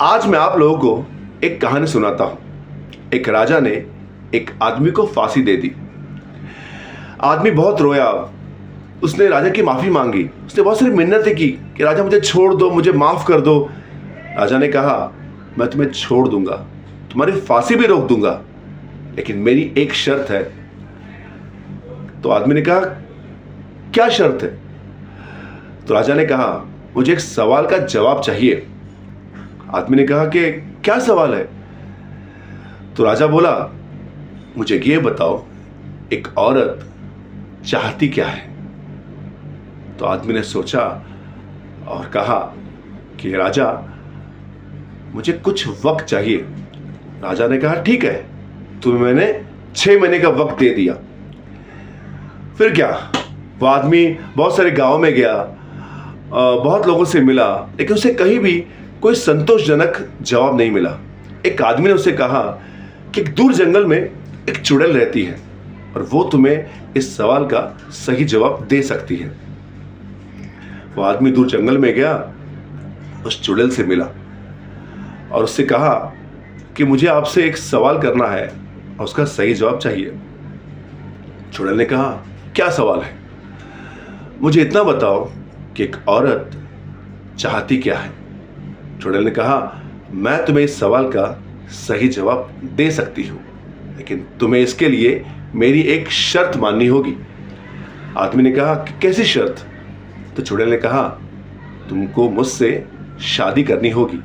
आज मैं आप लोगों को एक कहानी सुनाता हूं। एक राजा ने एक आदमी को फांसी दे दी। आदमी बहुत रोया। उसने राजा की माफी मांगी। उसने बहुत सारी मिन्नतें की कि राजा मुझे छोड़ दो, मुझे माफ कर दो। राजा ने कहा, मैं तुम्हें छोड़ दूंगा, तुम्हारी फांसी भी रोक दूंगा, लेकिन मेरी एक शर्त है। तो आदमी ने कहा, क्या शर्त है? तो राजा ने कहा, मुझे एक सवाल का जवाब चाहिए। आदमी ने कहा कि क्या सवाल है? तो राजा बोला, मुझे ये बताओ, एक औरत चाहती क्या है? तो आदमी ने सोचा और कहा कि राजा, मुझे कुछ वक्त चाहिए। राजा ने कहा, ठीक है, तुम्हें मैंने 6 महीने का वक्त दे दिया। फिर क्या, वो आदमी बहुत सारे गांव में गया, बहुत लोगों से मिला, लेकिन उसे कहीं भी कोई संतोषजनक जवाब नहीं मिला। एक आदमी ने उसे कहा कि एक दूर जंगल में एक चुड़ैल रहती है और वो तुम्हें इस सवाल का सही जवाब दे सकती है। वो आदमी दूर जंगल में गया, उस चुड़ैल से मिला और उससे कहा कि मुझे आपसे एक सवाल करना है और उसका सही जवाब चाहिए। चुड़ैल ने कहा, क्या सवाल है? मुझे इतना बताओ कि एक औरत चाहती क्या है? चुड़ैल ने कहा, मैं तुम्हें इस सवाल का सही जवाब दे सकती हूं, लेकिन तुम्हें इसके लिए मेरी एक शर्त माननी होगी। आदमी ने कहा, कैसी शर्त? तो चुड़ैल ने कहा, तुमको मुझसे शादी करनी होगी।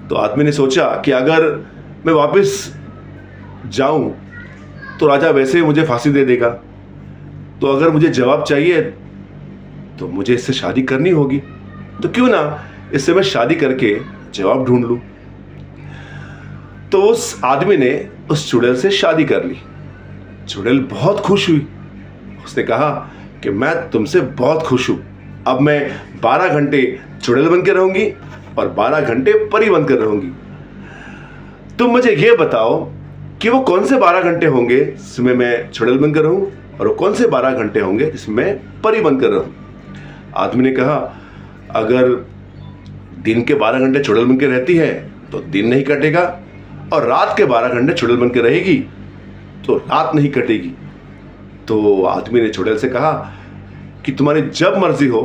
तो आदमी ने सोचा कि अगर मैं वापस जाऊं तो राजा वैसे ही मुझे फांसी दे देगा, तो अगर मुझे जवाब चाहिए तो मुझे इससे शादी करनी होगी, तो क्यों ना इससे मैं शादी करके जवाब ढूंढ लूं। तो उस आदमी ने उस चुड़ैल से शादी कर ली। चुड़ैल बहुत खुश हुई। उसने कहा कि मैं तुमसे बहुत खुश हूं, अब मैं 12 घंटे चुड़ैल बन के रहूंगी और 12 घंटे परी बन कर रहूंगी। तुम मुझे यह बताओ कि वो कौन से 12 घंटे होंगे जिसमें मैं चुड़ैल बनकर रहूं और वो कौन से 12 घंटे होंगे जिसमें मैं परी बनकर रहूं। आदमी ने कहा, अगर दिन के 12 घंटे चुड़ैल बनकर रहती है तो दिन नहीं कटेगा, और रात के 12 घंटे चुड़ैल बनकर रहेगी तो रात नहीं कटेगी। तो आदमी ने चुड़ैल से कहा कि तुम्हारी जब मर्जी हो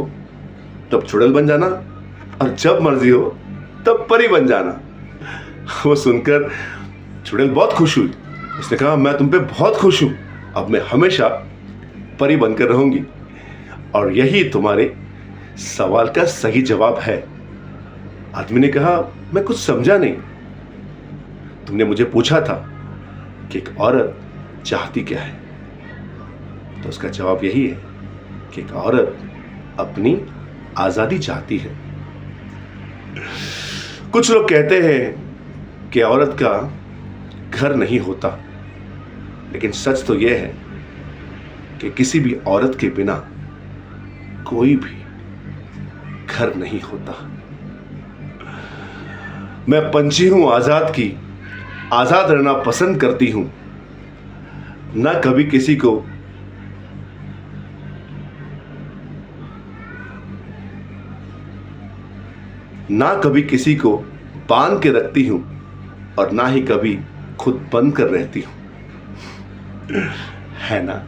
तब चुड़ैल बन जाना और जब मर्जी हो तब परी बन जाना। वो सुनकर चुड़ैल बहुत खुश हुई। उसने कहा, मैं तुम पे बहुत खुश हूं, अब मैं हमेशा परी बनकर रहूंगी और यही तुम्हारे सवाल का सही जवाब है। आदमी ने कहा, मैं कुछ समझा नहीं। तुमने मुझे पूछा था कि एक औरत चाहती क्या है, तो उसका जवाब यही है कि एक औरत अपनी आजादी चाहती है। कुछ लोग कहते हैं कि औरत का घर नहीं होता, लेकिन सच तो यह है कि किसी भी औरत के बिना कोई भी घर नहीं होता। मैं पंछी हूं आजाद की, आजाद रहना पसंद करती हूं, ना कभी किसी को बांध के रखती हूं और ना ही कभी खुद बंद कर रहती हूं। है ना?